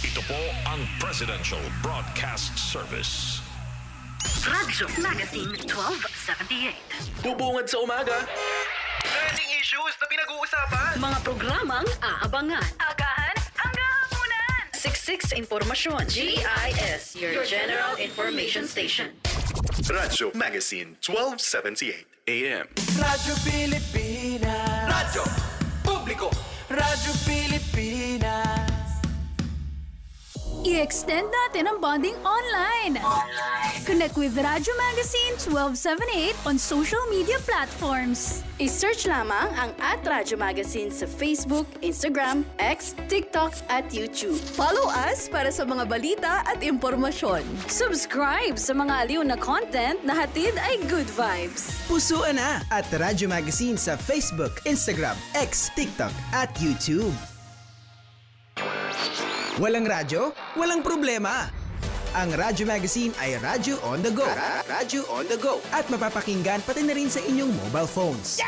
Ito po ang Presidential Broadcast Service. Radyo Magazine 1278. Bubungad sa umaga. Trending issues na pinag-uusapan. Mga programang aabangan. Agahan hanggang hapunan. Siksik sa impormasyon. GIS, your General Information Station. Radyo Magazine 1278 AM. Radyo Pilipinas. Radyo Publiko. Radyo Pilipinas. I-extend natin ang bonding online. Connect with Radyo Magazine 1278 on social media platforms. I-search lamang ang @Radyo Magazine sa Facebook, Instagram, X, TikTok at YouTube. Follow us para sa mga balita at impormasyon. Subscribe sa mga aliw na content na hatid ay good vibes. Pusuan na at Radyo Magazine sa Facebook, Instagram, X, TikTok at YouTube. Walang radyo? Walang problema! Ang Radyo Magazine ay Radyo on the go. Radyo on the go. At mapapakinggan pati na rin sa inyong mobile phones.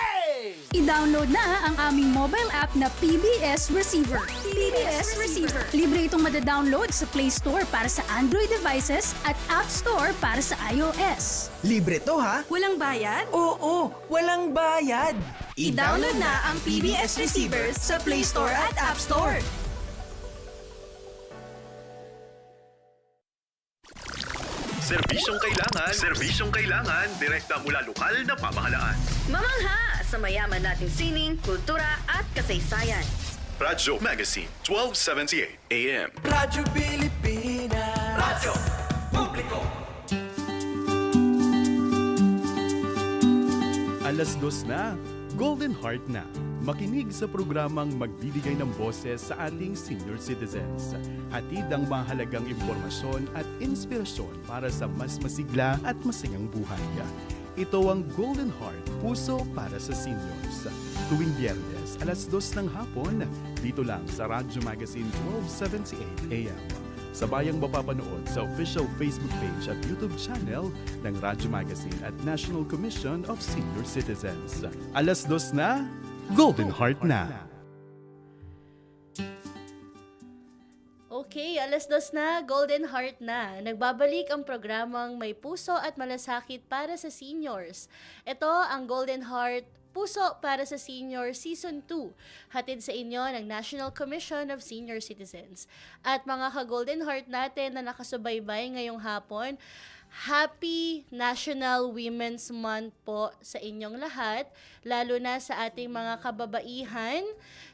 I-download na ang aming mobile app na PBS Receiver. PBS Receiver. Libre itong madadownload sa Play Store para sa Android devices at App Store para sa iOS. Libre to ha? Walang bayad? Oo, walang bayad. I-download na ang PBS Receiver sa Play Store at App Store. Serbisyong kailangan, direkta mula lokal na pamahalaan. Mamangha sa mayaman nating sining, kultura at kasaysayan. Radyo Magazine 1278 AM. Radyo Pilipinas. Radyo Publiko. Alas 2 na, Golden Heart na. Makinig sa programang magbibigay ng boses sa ating senior citizens. Hatid ang mahalagang impormasyon at inspirasyon para sa mas masigla at masingang buhay. Ito ang Golden Heart, puso para sa seniors. Tuwing Biyernes, alas 2 ng hapon, dito lang sa Radyo Magazine 1278 AM. Sabayang mapapanood sa official Facebook page at YouTube channel ng Radyo Magazine at National Commission of Senior Citizens. Alas 2 na, Golden Heart na. Okay, alas 2 na, Golden Heart na. Nagbabalik ang programang May Puso at Malasakit para sa Seniors. Ito ang Golden Heart Puso para sa Senior Season 2. Hatid sa inyo ng National Commission of Senior Citizens. At mga ka-Golden Heart natin na nakasubaybay ngayong hapon, Happy National Women's Month po sa inyong lahat, lalo na sa ating mga kababaihan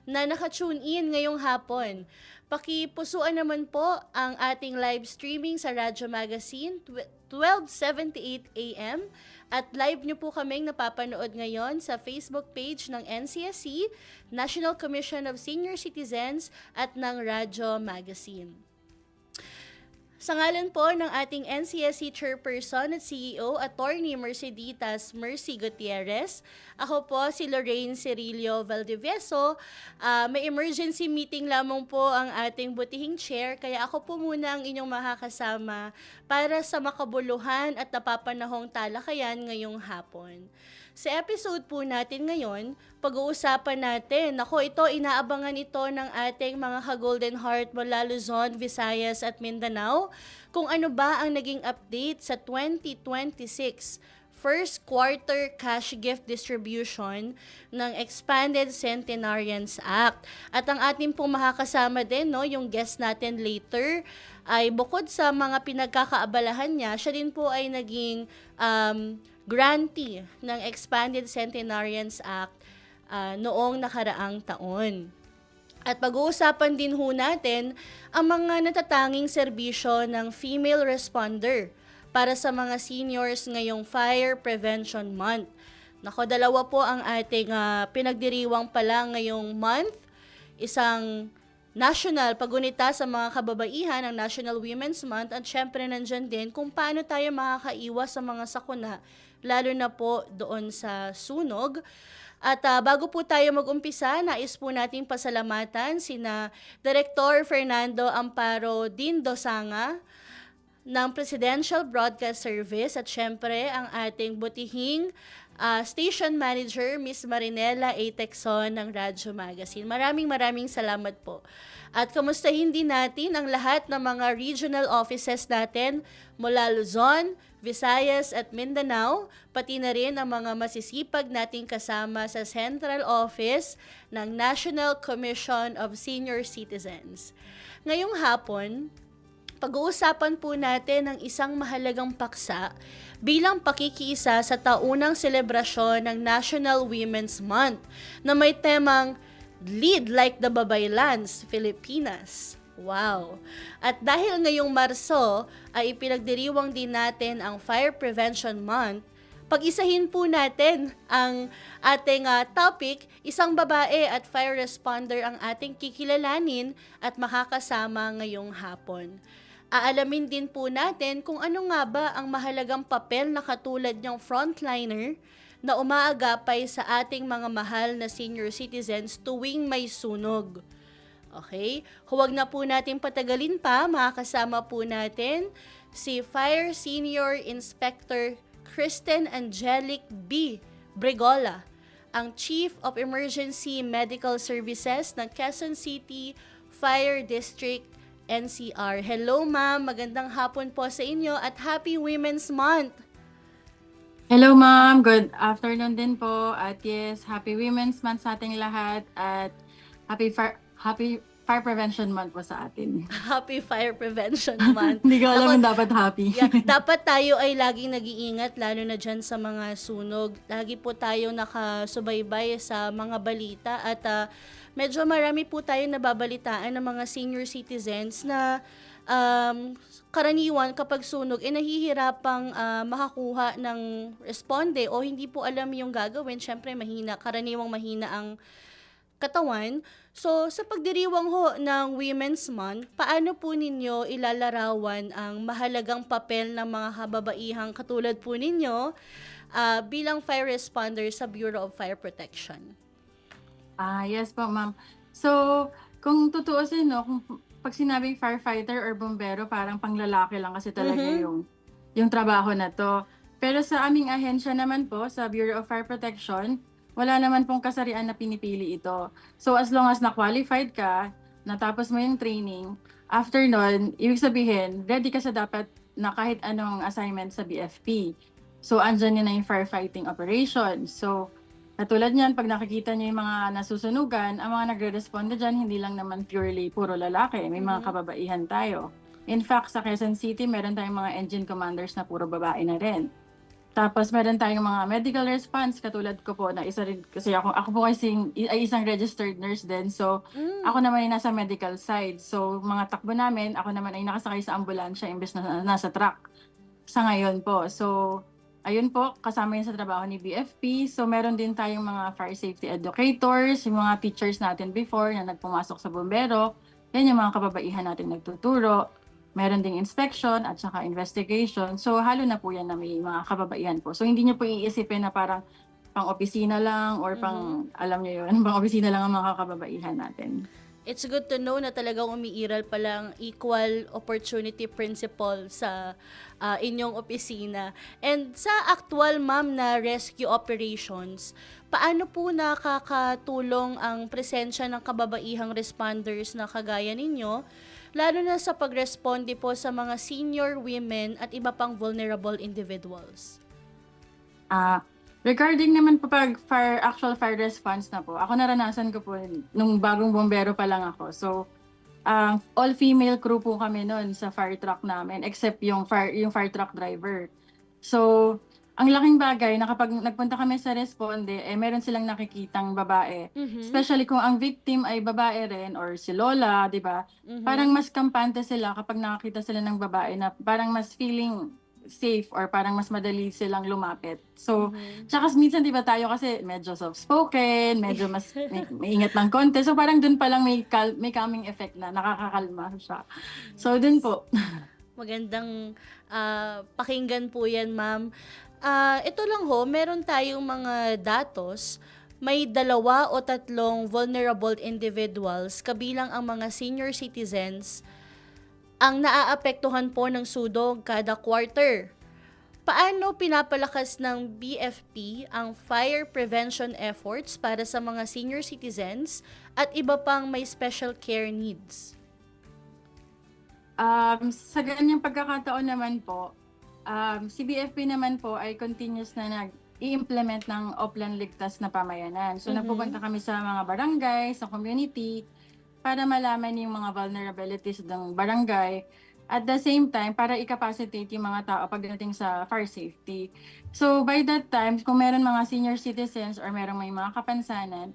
na naka-tune in ngayong hapon. Pakipusuan naman po ang ating live streaming sa Radyo Magazine 1278 AM at live nyo po kaming napapanood ngayon sa Facebook page ng NCSC, National Commission of Senior Citizens at ng Radyo Magazine. Sa ngalan po ng ating NCSC Chairperson at CEO, Attorney Merceditas Mercy Gutierrez, ako po si Lorraine Cirillo Valdivieso. May emergency meeting lamang po ang ating butihing chair, kaya ako po muna ang inyong makakasama para sa makabuluhan at napapanahong talakayan ngayong hapon. Sa episode po natin ngayon, pag-uusapan natin, ito inaabangan ito ng ating mga ka-Golden Heart mula Luzon, Visayas at Mindanao, kung ano ba ang naging update sa 2026 first quarter cash gift distribution ng Expanded Centenarians Act. At ang ating pong makakasama din, yung guest natin later, ay bukod sa mga pinagkakaabalahan niya, siya din po ay naging grantee ng Expanded Centenarians Act noong nakaraang taon. At pag-uusapan din ho natin ang mga natatanging serbisyo ng female responder para sa mga seniors ngayong Fire Prevention Month. Dalawa po ang ating pinagdiriwang pala ngayong month. Isang national pagunita sa mga kababaihan ng National Women's Month at syempre nandyan din kung paano tayo makakaiwas sa mga sakuna, lalo na po doon sa sunog. At bago po tayo mag-umpisa, nais po nating pasalamatan sina Director Fernando Amparo Dindosanga, ng Presidential Broadcast Service at syempre ang ating butihing station manager, Miss Marinela A. Texon ng Radyo Magazine. Maraming salamat po. At kamustahin din natin ang lahat ng mga regional offices natin mula Luzon, Visayas at Mindanao, pati na rin ang mga masisipag nating kasama sa Central Office ng National Commission of Senior Citizens. Ngayong hapon, pag-uusapan po natin ang isang mahalagang paksa bilang pakikiisa sa taunang selebrasyon ng National Women's Month na may temang Lead Like the Babaylands, Filipinas. Wow! At dahil ngayong Marso ay ipinagdiriwang din natin ang Fire Prevention Month, pag-isahin po natin ang ating topic, isang babae at fire responder ang ating kikilalanin at makakasama ngayong hapon. Aalamin din po natin kung ano nga ba ang mahalagang papel na katulad niyang frontliner na umaagapay sa ating mga mahal na senior citizens tuwing may sunog. Okay? Huwag na po natin patagalin pa, makakasama po natin si Fire Senior Inspector Kristen Angelic B. Brigola, ang Chief of Emergency Medical Services ng Quezon City Fire District NCR. Hello ma'am, magandang hapon po sa inyo at Happy Women's Month! Hello ma'am, good afternoon din po at yes, Happy Women's Month sa ating lahat at Happy Fire Prevention Month po sa atin. Happy Fire Prevention Month. Hindi ko alam kung dapat happy. Yeah, dapat tayo ay laging nag-iingat lalo na dyan sa mga sunog. Lagi po tayo nakasubaybay sa mga balita at medyo marami po tayo nababalitaan ng mga senior citizens na karaniwan kapag sunog nahihirapang makakuha ng responde o hindi po alam yung gagawin. Syempre karaniwang mahina ang katawan. So, sa pagdiriwang ho ng Women's Month, paano po ninyo ilalarawan ang mahalagang papel ng mga kababaihang katulad po ninyo bilang fire responder sa Bureau of Fire Protection? Yes po ma'am. So, kung tutuusin, no, kung pag sinabing firefighter or bombero, parang panglalaki lang kasi talaga yung trabaho na to. Pero sa aming ahensya naman po, sa Bureau of Fire Protection, wala naman pong kasarian na pinipili ito. So as long as na-qualified ka, natapos mo yung training, after nun, ibig sabihin, ready ka sa dapat na kahit anong assignment sa BFP. So andyan yun na yung firefighting operation. So katulad niyan, pag nakikita niyo yung mga nasusunugan, ang mga nagre-responde dyan, hindi lang naman puro lalaki. May mga kababaihan tayo. In fact, sa Quezon City, meron tayong mga engine commanders na puro babae na rin. Tapos meron tayong mga medical response, katulad ko po, na isa rin, kasi ako po kasi ay isang registered nurse din. So, ako naman ay nasa medical side. So, mga takbo namin, ako naman ay nakasakay sa ambulansya imbes na nasa truck sa ngayon po. So, ayun po, kasama yun sa trabaho ni BFP. So, meron din tayong mga fire safety educators, yung mga teachers natin before na nagpumasok sa bombero. Yan yung mga kababaihan natin nagtuturo. Meron ding inspection at saka investigation. So, halo na po yan na may mga kababaihan po. So, hindi nyo po iisipin na parang pang-opisina lang or alam nyo yun, pang-opisina lang ang mga kababaihan natin. It's good to know na talagang umiiral pala ang equal opportunity principle sa inyong opisina. And sa actual ma'am na rescue operations, paano po nakakatulong ang presensya ng kababaihang responders na kagaya ninyo, lalo na sa pagresponde po sa mga senior women at iba pang vulnerable individuals? Regarding naman po pag actual fire response na po, ako naranasan ko po nung bagong bombero pa lang ako. So, all-female crew po kami noon sa fire truck namin, except yung fire truck driver. So, ang laking bagay na kapag nagpunta kami sa responde, meron silang nakikitang babae. Especially kung ang victim ay babae rin or si Lola, di ba? Parang mas kampante sila kapag nakakita sila ng babae na parang mas feeling safe or parang mas madali silang lumapit. So, tsaka minsan di ba tayo kasi medyo soft-spoken, medyo mas may ingat ng konti. So, parang dun palang may calming effect na nakakakalma siya. So, dun po. Magandang pakinggan po yan, ma'am. Ito lang ho, meron tayong mga datos, may 2 o 3 vulnerable individuals, kabilang ang mga senior citizens, ang naaapektuhan po ng sunog kada quarter. Paano pinapalakas ng BFP ang fire prevention efforts para sa mga senior citizens at iba pang may special care needs? Sa ganyang pagkakataon naman po, si BFP naman po ay continuous na nag-i-implement ng Oplan Ligtas na Pamayanan. So napupunta kami sa mga barangay, sa community, para malaman yung mga vulnerabilities ng barangay. At the same time, para i-capacitate yung mga tao pagdating sa fire safety. So by that time, kung meron mga senior citizens or meron may mga kapansanan,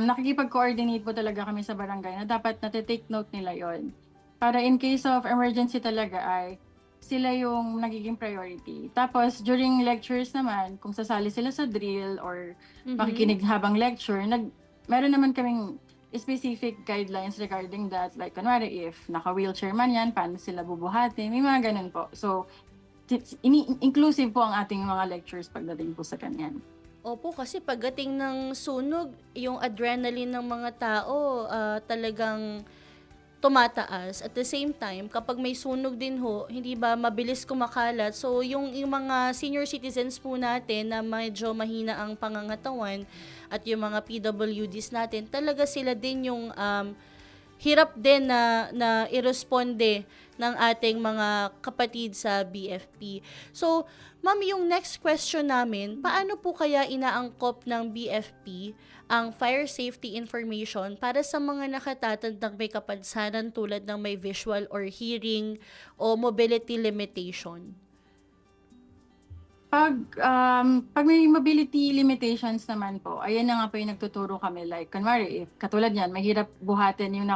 nakikipag-coordinate po talaga kami sa barangay na dapat natitake note nila yon. Para in case of emergency talaga ay sila yung nagiging priority. Tapos during lectures naman, kung sasali sila sa drill or makikinig habang lecture, meron naman kaming specific guidelines regarding that. Like, kunwari, if naka-wheelchair man yan, paano sila bubuhatin? May mga ganun po. So, inclusive po ang ating mga lectures pagdating po sa kanyan. Opo, kasi pagdating ng sunog, yung adrenaline ng mga tao talagang tumataas. At the same time, kapag may sunog din ho, hindi ba mabilis kumakalat. So, yung mga senior citizens po natin na medyo mahina ang pangangatawan at yung mga PWDs natin, talaga sila din yung hirap din na i-responde ng ating mga kapatid sa BFP. So, ma'am, yung next question namin, paano po kaya inaangkop ng BFP ang fire safety information para sa mga nakatatandang may kapansanan tulad ng may visual or hearing o mobility limitation? Pag may mobility limitations naman po, ayan na nga po yung nagtuturo kami. Like, kunwari, if katulad yan, mahirap buhatin yung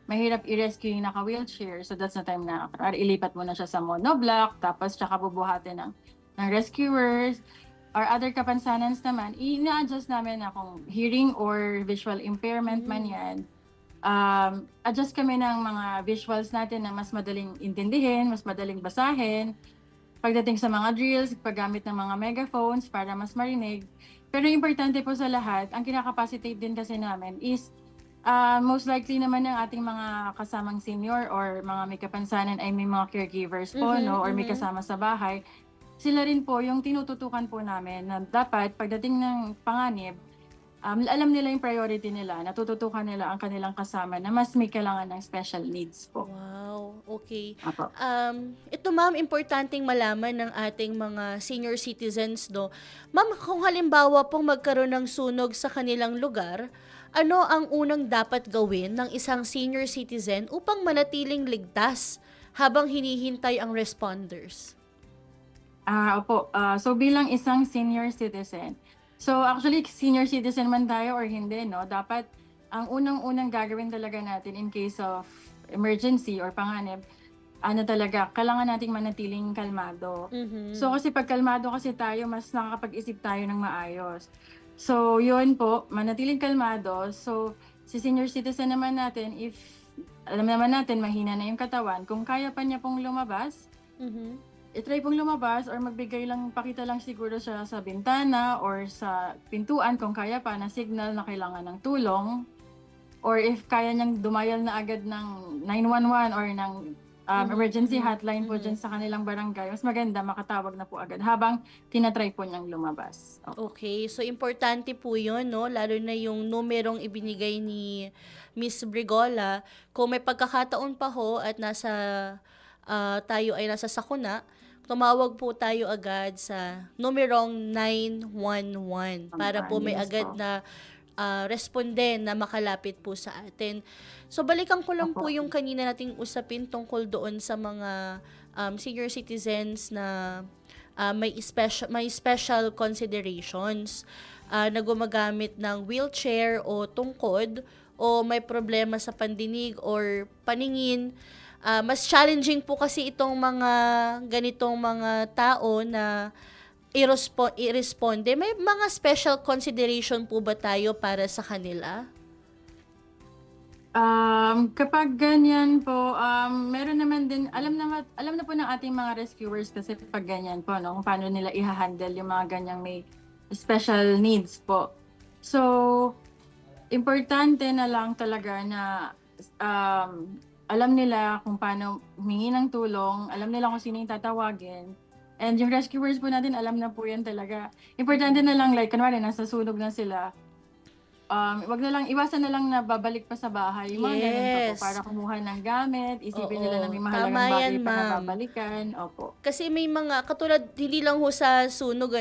mahirap i-rescue yung naka-wheelchair. So that's the time na ilipat mo na siya sa monoblock, tapos tsaka bubuhatin ng rescuers. Or other kapansanans naman, ina-adjust namin na kung hearing or visual impairment man yan. Adjust kami ng mga visuals natin na mas madaling intindihin, mas madaling basahin. Pagdating sa mga drills, paggamit ng mga megaphones para mas marinig. Pero importante po sa lahat, ang kinakapacitate din kasi namin is most likely naman ng ating mga kasamang senior or mga may kapansanan ay may mga caregivers po, or may kasama sa bahay. Sila rin po yung tinututukan po namin na dapat pagdating ng panganib, alam nila yung priority nila, natututukan nila ang kanilang kasama na mas may kailangan ng special needs po. Wow, okay. Apo. Ito ma'am, importanteng malaman ng ating mga senior citizens, no? Ma'am, kung halimbawa pong magkaroon ng sunog sa kanilang lugar, ano ang unang dapat gawin ng isang senior citizen upang manatiling ligtas habang hinihintay ang responders? Opo. So bilang isang senior citizen, so actually senior citizen man tayo or hindi, no, dapat ang unang-unang gagawin talaga natin in case of emergency or panganib, talaga, kailangan nating manatiling kalmado. So kasi pag kalmado kasi tayo, mas nakakapag-isip tayo ng maayos. So yun po, manatiling kalmado. So si senior citizen naman natin, if alam naman natin mahina na yung katawan, kung kaya pa niya pong lumabas, i-try pong lumabas or magbigay lang, pakita lang siguro siya sa bintana or sa pintuan kung kaya pa na signal na kailangan ng tulong. Or if kaya niyang dumayal na agad ng 911 or ng emergency hotline po dyan sa kanilang barangay, mas maganda makatawag na po agad habang tinatry po niyang lumabas. Okay, so importante po yun, no? Lalo na yung numerong ibinigay ni Miss Brigola. Kung may pagkakataon pa ho at tayo ay nasa sakuna, tumawag po tayo agad sa numerong 911 para po may agad na responde na makalapit po sa atin. So balikan ko lang po yung kanina nating usapin tungkol doon sa mga senior citizens na may special considerations na gumagamit ng wheelchair o tungkod o may problema sa pandinig or paningin. Mas challenging po kasi itong mga ganitong mga tao na i-responde. May mga special consideration po ba tayo para sa kanila? Kapag ganyan po, meron naman din, alam na po ng ating mga rescuers kasi pag ganyan po, no, kung paano nila i-handle yung mga ganyang may special needs po. So, importante na lang talaga na alam nila kung paano humingi ng tulong, alam nila kung sino yung tatawagin. And yung rescuers po natin, alam na po yan talaga. Importante na lang, like, kanwari, nasa sunog na sila. Wag na lang, iwasan na lang na babalik pa sa bahay. Yung mga ganun pa po, Yes. para kumuha ng gamit, isipin Oo. nila na may mahalagang Tama bagay yan, pa na ma'am. babalikan. Opo. Kasi may mga, katulad, hindi lang ho sa sunog,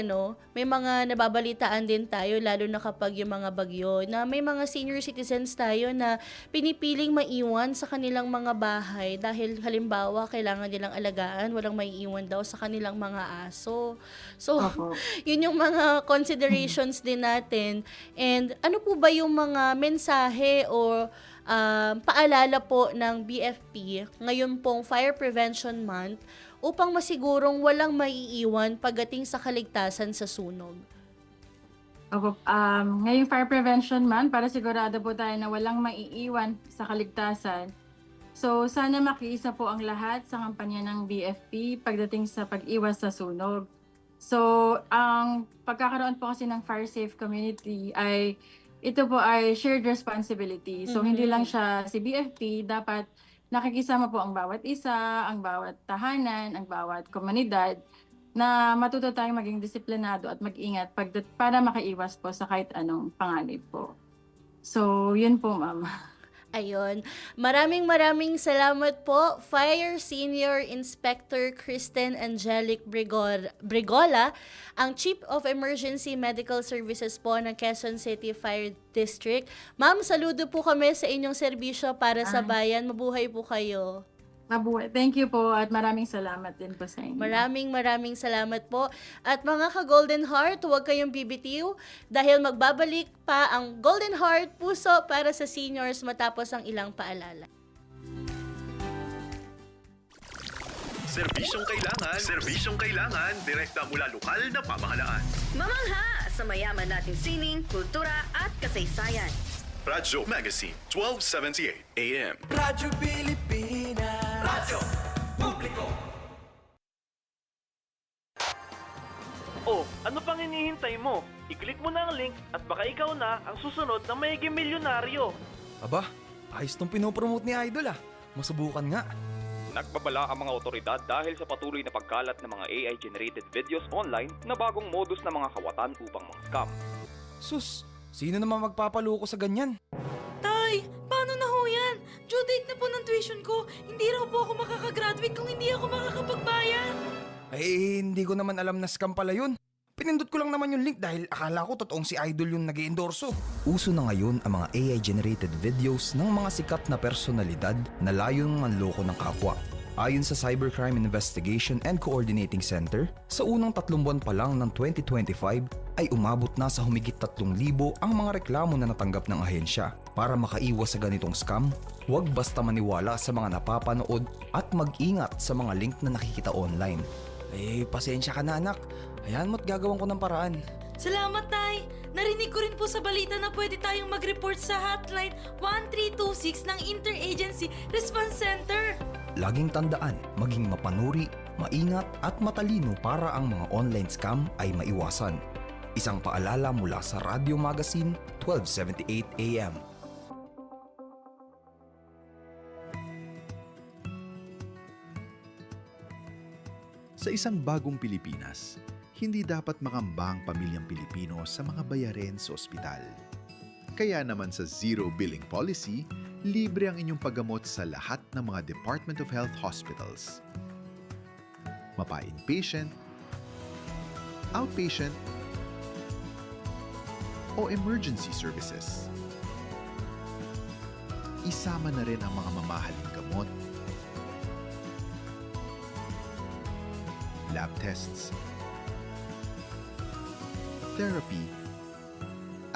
may mga nababalitaan din tayo, lalo na kapag yung mga bagyo, na may mga senior citizens tayo na pinipiling maiwan sa kanilang mga bahay dahil halimbawa, kailangan nilang alagaan, walang maiiwan daw sa kanilang mga aso. So, Opo. yun yung mga considerations din natin. And ano po ba yung mga mensahe o paalala po ng BFP ngayon pong Fire Prevention Month upang masigurong walang maiiwan pagdating sa kaligtasan sa sunog? Opo, ngayong Fire Prevention Month, para sigurado po tayo na walang maiiwan sa kaligtasan. So, sana makiisa po ang lahat sa kampanya ng BFP pagdating sa pag-iwas sa sunog. So, ang pagkakaroon po kasi ng Fire Safe Community ay ito po ay shared responsibility. So, hindi lang siya si BFP, dapat nakikisama po ang bawat isa, ang bawat tahanan, ang bawat komunidad na matuto tayong maging disiplinado at mag-ingat para makaiwas po sa kahit anong panganib po. So, yun po, ma'am. Ayun. Maraming salamat po, Fire Senior Inspector Kristen Angelic Brigola, ang Chief of Emergency Medical Services po ng Quezon City Fire District. Ma'am, saludo po kami sa inyong serbisyo para sa bayan. Mabuhay po kayo. Mabuhay. Thank you po at maraming salamat din po sa inyo. Maraming salamat po. At mga ka-Golden Heart, huwag kayong bibitiw dahil magbabalik pa ang Golden Heart Puso para sa seniors matapos ang ilang paalala. Serbisyong kailangan, direkta mula lokal na pamahalaan. Mamangha sa mayaman nating sining, kultura at kasaysayan. Radyo Magazine, 1278 AM. Radyo Pilipinas. Radyo Publiko. Oh, ano pang hinihintay mo? I-click mo na ang link at baka ikaw na ang susunod na magiging milyonaryo. Aba, ayos tong pinopromote ni Idol Masubukan nga. Nagbabala ang mga otoridad dahil sa patuloy na pagkalat ng mga AI-generated videos online na bagong modus ng mga kawatan upang mang-scam. Sus, sino naman magpapaloko sa ganyan? Tay, paano na ho yan? Due date na po ng tuition ko. Hindi raw po ako makakagraduate kung hindi ako makakapagbayad. Eh, hindi ko naman alam na scam pala yun. Pinindot ko lang naman yung link dahil akala ko totoong si Idol yung nag-iendorso. Uso na ngayon ang mga AI-generated videos ng mga sikat na personalidad na layong manloko ng kapwa. Ayon sa Cybercrime Investigation and Coordinating Center, sa unang 3 buwan pa lang ng 2025 ay umabot na sa humigit 3,000 ang mga reklamo na natanggap ng ahensya. Para makaiwas sa ganitong scam, huwag basta maniwala sa mga napapanood at mag-ingat sa mga link na nakikita online. Eh, pasensya ka na anak. Hayaan mo't gagawin ko ng paraan. Salamat, Tay. Narinig ko rin po sa balita na pwede tayong mag-report sa hotline 1326 ng Interagency Response Center. Laging tandaan, maging mapanuri, maingat at matalino para ang mga online scam ay maiwasan. Isang paalala mula sa Radio Magazine, 1278 AM. Sa isang bagong Pilipinas, hindi dapat makambang pamilyang Pilipino sa mga bayarin sa ospital. Kaya naman sa Zero Billing Policy, libre ang inyong paggamot sa lahat ng mga Department of Health hospitals. Mapa-inpatient, outpatient, o emergency services. Isama na rin ang mga mamahaling gamot, lab tests, therapy,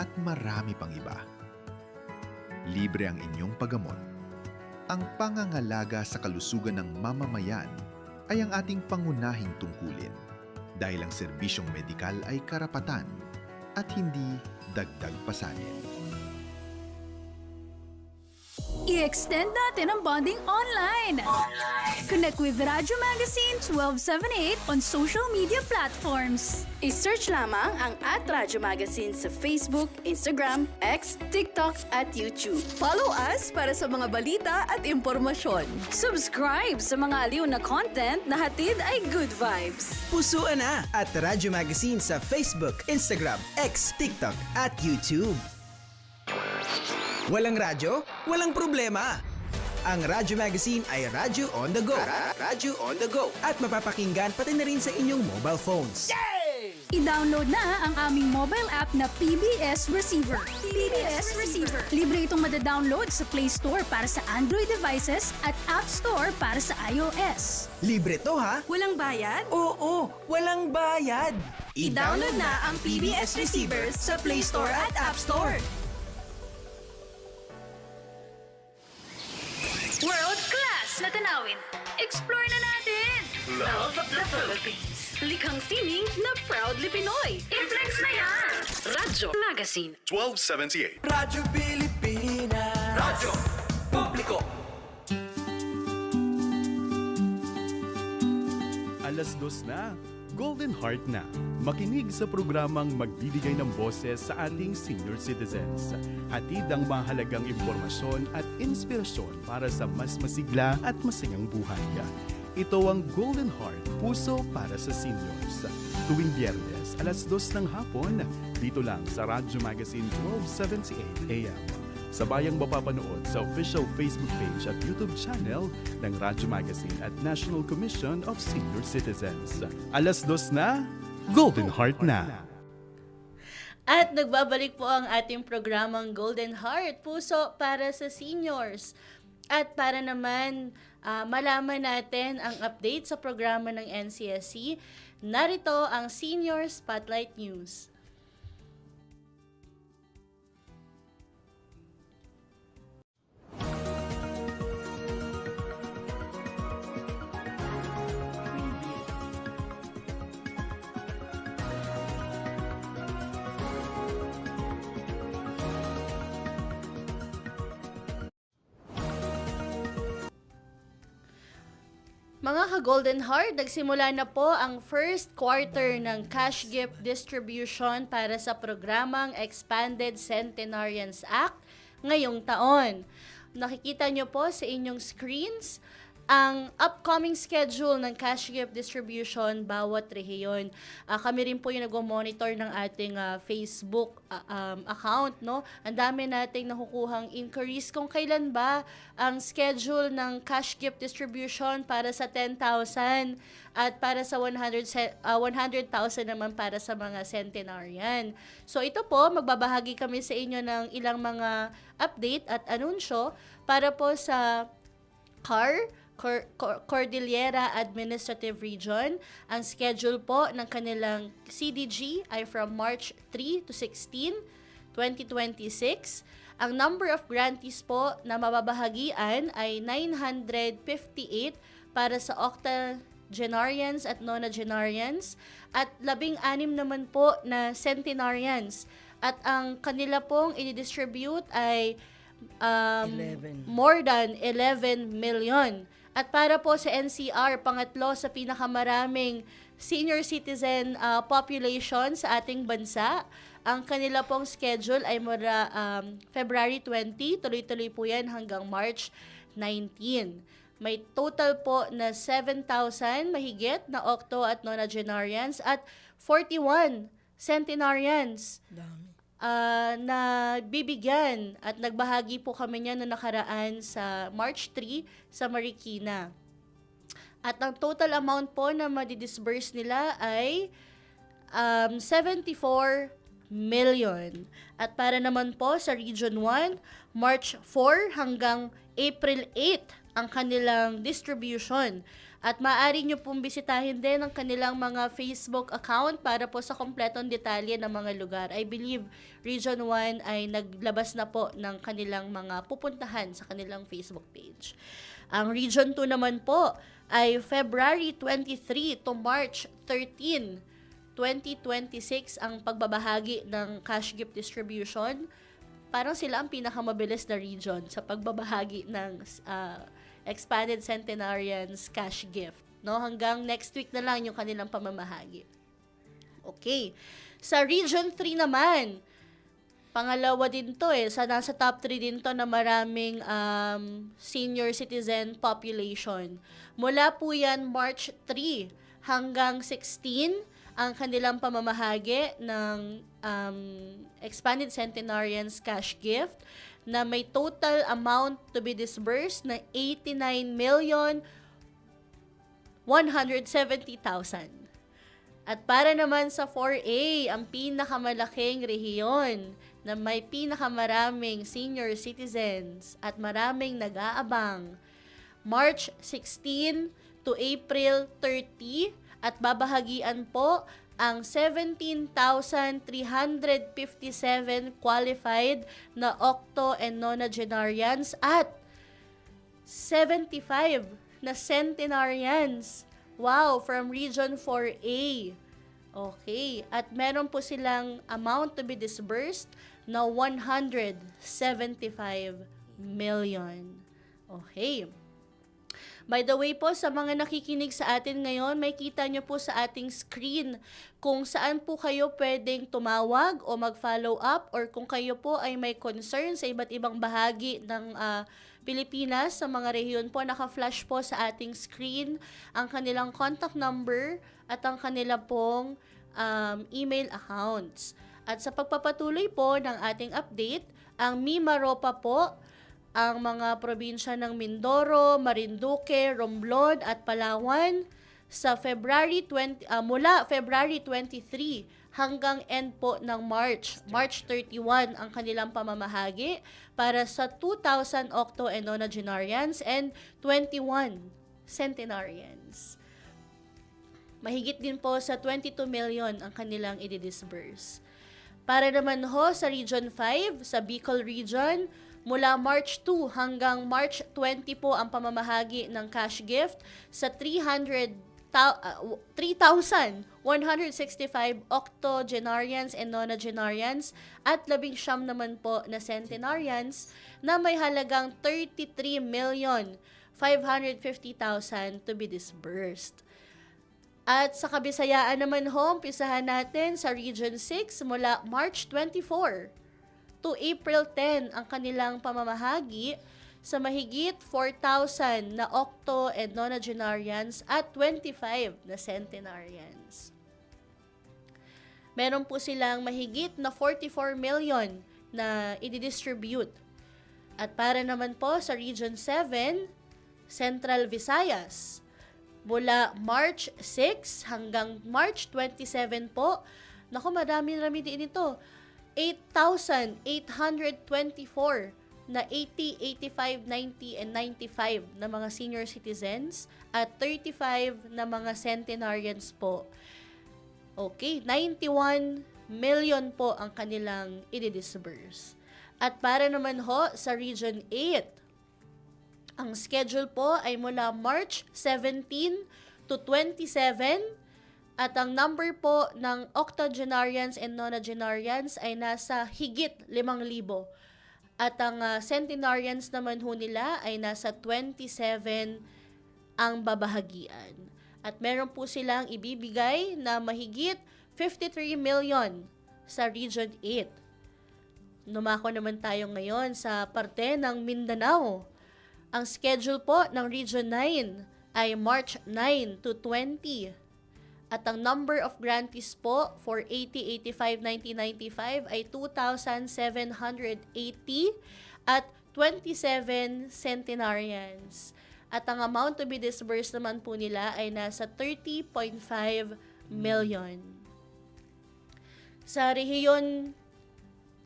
at marami pang iba. Libre ang inyong paggamot. Ang pangangalaga sa kalusugan ng mamamayan ay ang ating pangunahing tungkulin dahil ang serbisyong medikal ay karapatan at hindi dagdag pasanin. I-extend natin ang bonding online. Connect with Radyo Magazine 1278 on social media platforms. I-search lamang ang @Radyo Magazine sa Facebook, Instagram, X, TikTok at YouTube. Follow us para sa mga balita at impormasyon. Subscribe sa mga aliw na content na hatid ay good vibes. Pusuan na at Radyo Magazine sa Facebook, Instagram, X, TikTok at YouTube. Walang radyo? Walang problema. Ang Radyo Magazine ay Radyo on the go. Radyo on the go. At mapapakinggan pati na rin sa inyong mobile phones. I-download na ang aming mobile app na PBS Receiver. PBS Receiver. Libre itong madadownload sa Play Store para sa Android devices at App Store para sa iOS. Libre to ha? Walang bayad? Oo, walang bayad. I-download na ang PBS Receiver sa Play Store at App Store. World-class na tanawin. Explore na natin! Love of the Philippines. Likhang sining na proudly Pinoy. I-flex na yan! Radyo Magazine 1278. Radyo Pilipinas. Radyo Publiko. Alas 2 na, Golden Heart na. Makinig sa programang magbibigay ng boses sa ating senior citizens. Hatid ang mahalagang impormasyon at inspirasyon para sa mas masigla at masayang buhay. Ito ang Golden Heart, puso para sa seniors. Tuwing Biyernes, alas 2 ng hapon, dito lang sa Radyo Magazine 1278 AM. Sabayang mapapanood sa official Facebook page at YouTube channel ng Radyo Magazine at National Commission of Senior Citizens. Alas 2 na, Golden Heart na. At nagbabalik po ang ating programang Golden Heart, puso para sa seniors. At para naman malaman natin ang update sa programa ng NCSC, narito ang Senior Spotlight News. Mga ka-Golden Heart, nagsimula na po ang first quarter ng cash gift distribution para sa programang Expanded Centenarians Act ngayong taon. Nakikita nyo po sa inyong screens ang upcoming schedule ng cash gift distribution bawat rehiyon. Kami rin po yung nagmo-monitor ng ating Facebook account, no? Ang dami nating nakukuhang inquiries kung kailan ba ang schedule ng cash gift distribution para sa 10,000 at para sa 100,000 naman para sa mga centenarian. So ito po, magbabahagi kami sa inyo ng ilang mga update at anunsyo para po sa Cordillera Administrative Region. Ang schedule po ng kanilang CDG ay from March 3 to 16, 2026. Ang number of grantees po na mababahagian ay 958 para sa octogenarians at nonagenarians at 16 naman po na centenarians. At ang kanila pong i-distribute ay more than 11 million. At para po sa NCR, pangatlo sa pinakamaraming senior citizen population sa ating bansa. Ang kanila pong schedule ay mula February 20, tuloy-tuloy po yan hanggang March 19. May total po na 7,000 mahigit na octo at nonagenarians at 41 centenarians na bibigyan at nagbahagi po kami niya noong nakaraan sa March 3 sa Marikina. At ang total amount po na madidisburse nila ay 74 million. At para naman po sa Region 1, March 4 hanggang April 8 ang kanilang distribution. At maaari nyo pong bisitahin din ang kanilang mga Facebook account para po sa kompletong detalye ng mga lugar. I believe Region 1 ay naglabas na po ng kanilang mga pupuntahan sa kanilang Facebook page. Ang Region 2 naman po ay February 23 to March 13, 2026 ang pagbabahagi ng cash gift distribution. parang sila ang pinakamabilis na region sa pagbabahagi ng Expanded Centenarians Cash Gift. No? Hanggang next week na lang yung kanilang pamamahagi. Okay. Sa Region 3 naman, pangalawa din to nasa top 3 din to na maraming senior citizen population. Mula po yan March 3 hanggang 16 ang kanilang pamamahagi ng Expanded Centenarians Cash Gift na may total amount to be disbursed na 89,170,000. At para naman sa 4A, ang pinakamalaking rehiyon na may pinakamaraming senior citizens at maraming nag-aabang, March 16 to April 30, at babahagian po ang 17,357 qualified na octo and nonagenarians at 75 na centenarians. Wow, from Region 4A. Okay, at meron po silang amount to be disbursed na 175 million. Okay. By the way po, sa mga nakikinig sa atin ngayon, may kita nyo po sa ating screen kung saan po kayo pwedeng tumawag o mag-follow up, or kung kayo po ay may concern sa iba't ibang bahagi ng Pilipinas, sa mga rehiyon po, naka-flash po sa ating screen ang kanilang contact number at ang kanila pong email accounts. At sa pagpapatuloy po ng ating update, ang Mimaropa po, ang mga probinsya ng Mindoro, Marinduque, Romblon at Palawan sa mula February 23 hanggang end po ng March 31 ang kanilang pamamahagi para sa 2,000 octo and nonagenarians and 21 centenarians. Mahigit din po sa 22 million ang kanilang i-disburse. Para naman ho sa Region 5, sa Bicol Region, mula March 2 hanggang March 20 po ang pamamahagi ng cash gift sa 3,165 octogenarians and nonagenarians at 19 naman po na centenarians na may halagang 33,550,000 to be disbursed. At sa Kabisayaan naman ho, umpisahan natin sa Region 6 mula March 24 to April 10 ang kanilang pamamahagi sa mahigit 4,000 na octo and nonagenarians at 25 na centenarians. Meron po silang mahigit na 44 million na i-distribute. At para naman po sa Region 7, Central Visayas, mula March 6 hanggang March 27 po, naku, marami din ito, 8,824 na 80, 85, 90, and 95 na mga senior citizens at 35 na mga centenarians po. Okay, 91 million po ang kanilang i-disburse. At para naman ho sa Region 8, ang schedule po ay mula March 17 to 27. At ang number po ng octogenarians and nonagenarians ay nasa higit 5,000. At ang centenarians naman ho nila ay nasa 27 ang babahagian. At meron po silang ibibigay na mahigit 53 million sa Region 8. Numako naman tayo ngayon sa parte ng Mindanao. Ang schedule po ng Region 9 ay March 9 to 20. At ang number of grantees po for 80, 85, 90, 95 ay 2,780 at 27 centenarians. At ang amount to be disbursed naman po nila ay nasa 30.5 million. Sa rehiyon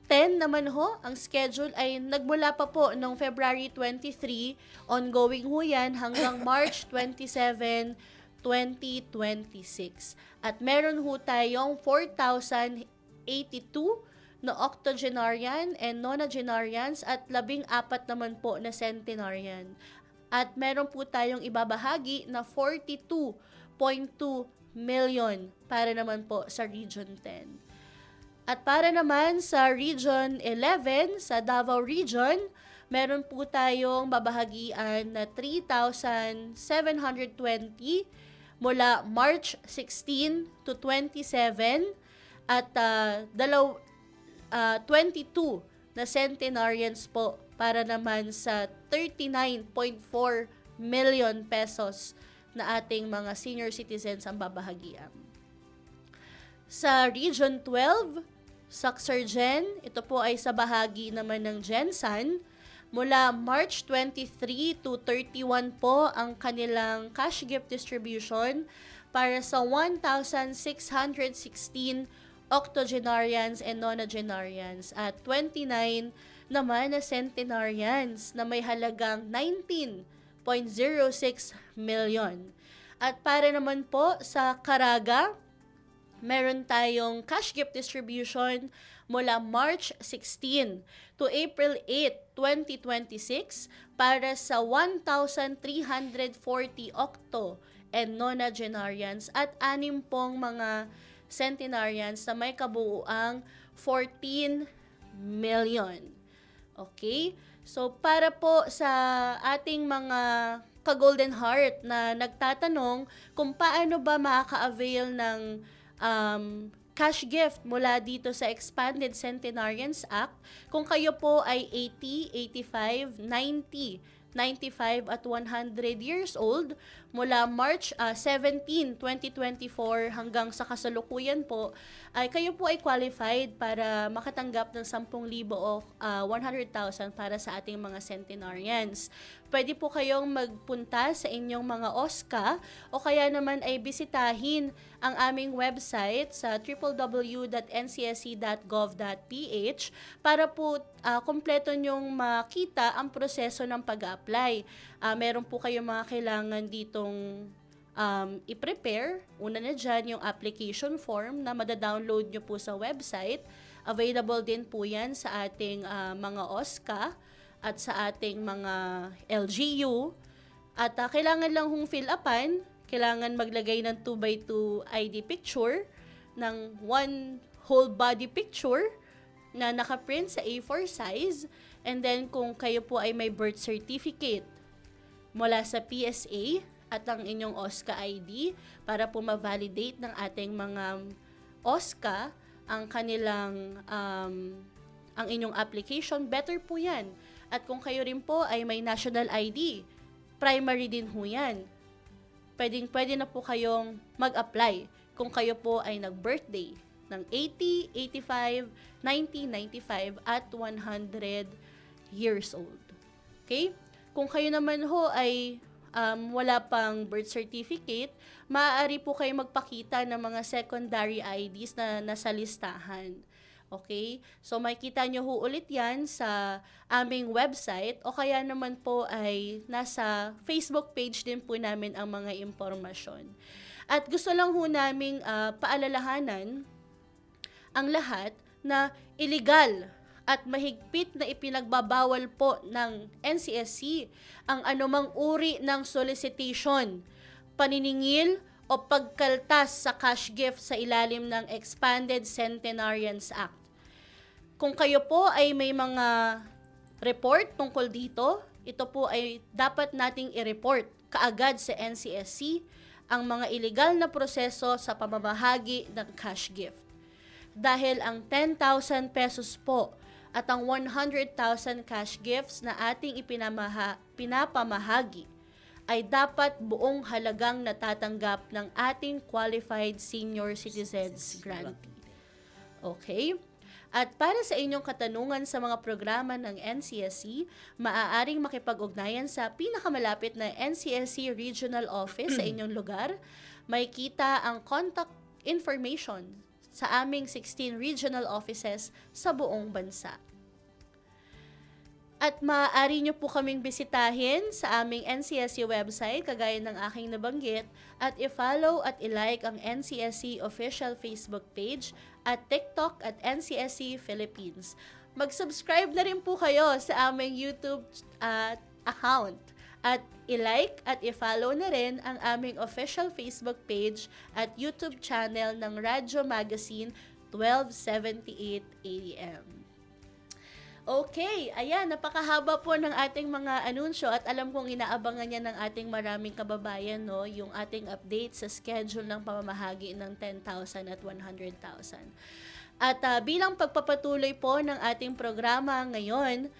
10 naman ho, ang schedule ay nagmula pa po noong February 23, ongoing ho yan hanggang March 27, 2026. At meron ho tayong 4,082 na octogenarian and nonagenarians at 14 naman po na centenarian. At meron po tayong ibabahagi na 42.2 million para naman po sa Region 10. At para naman sa Region 11, sa Davao Region, meron po tayong babahagian na 3,720 mula March 16 to 27 at 22 na centenarians po para naman sa 39.4 million pesos na ating mga senior citizens ang babahagian. Sa Region 12, Suxurgen, ito po ay sa bahagi naman ng Gensan. Mula March 23 to 31 po ang kanilang cash gift distribution para sa 1,616 octogenarians and nonagenarians at 29 naman na centenarians na may halagang 19.06 million. At para naman po sa Caraga, meron tayong cash gift distribution mula March 16 to April 8, 2026 para sa 1,340 octo and nonagenarians at 6 pong mga centenarians na may kabuuang 14 million. Okay? So, para po sa ating mga ka-Golden Heart na nagtatanong kung paano ba makaka-avail ng cash gift mula dito sa Expanded Centenarians Act, kung kayo po ay 80, 85, 90, 95 at 100 years old, mula March 17, 2024 hanggang sa kasalukuyan po, ay kayo po ay qualified para makatanggap ng 10,000 o 100,000 para sa ating mga centenarians. Pwede po kayong magpunta sa inyong mga OSCA o kaya naman ay bisitahin ang aming website sa www.ncsc.gov.ph para po kompleto nyong makita ang proseso ng pag-apply. Meron po kayong mga kailangan ditong i-prepare. Una na dyan yung application form na madadownload nyo po sa website. Available din po yan sa ating mga OSCA at sa ating mga LGU. At kailangan lang hong fill upan, kailangan maglagay ng 2x2 ID picture, ng 1 whole body picture na nakaprint sa A4 size, and then kung kayo po ay may birth certificate mula sa PSA at ang inyong OSCA ID para po ma-validate ng ating mga OSCA ang kanilang ang inyong application, better po yan. At kung kayo rin po ay may national ID, primary din ho yan. Pwede na po kayong mag-apply kung kayo po ay nag-birthday ng 80, 85, 90, 95 at 100 years old. Okay? Kung kayo naman ho ay wala pang birth certificate, maaari po kayo magpakita ng mga secondary IDs na nasa listahan. Okay? So, makikita nyo ho ulit yan sa aming website o kaya naman po ay nasa Facebook page din po namin ang mga impormasyon. At gusto lang ho naming paalalahanan ang lahat na illegal at mahigpit na ipinagbabawal po ng NCSC ang anumang uri ng solicitation, paniningil o pagkaltas sa cash gift sa ilalim ng Expanded Centenarians Act. Kung kayo po ay may mga report tungkol dito, ito po ay dapat nating i-report kaagad sa NCSC ang mga illegal na proseso sa pamamahagi ng cash gift. Dahil ang 10,000 pesos po at ang 100,000 cash gifts na ating pinapamahagi ay dapat buong halagang natatanggap ng ating qualified senior citizens grantee. Okay? At para sa inyong katanungan sa mga programa ng NCSC, maaaring makipag-ugnayan sa pinakamalapit na NCSC Regional Office sa inyong lugar. May kita ang contact information sa aming 16 regional offices sa buong bansa. At maaari nyo po kaming bisitahin sa aming NCSC website, kagaya ng aking nabanggit, at i-follow at i-like ang NCSC official Facebook page at TikTok at NCSC Philippines. Mag-subscribe na rin po kayo sa aming YouTube account at i-like at i-follow na rin ang aming official Facebook page at YouTube channel ng Radyo Magazine 1278 AM. Okay, ayan, napakahaba po ng ating mga anunsyo at alam kong inaabangan niya ng ating maraming kababayan, no, yung ating update sa schedule ng pamamahagi ng 10,000 at 100,000. At bilang pagpapatuloy po ng ating programa ngayon,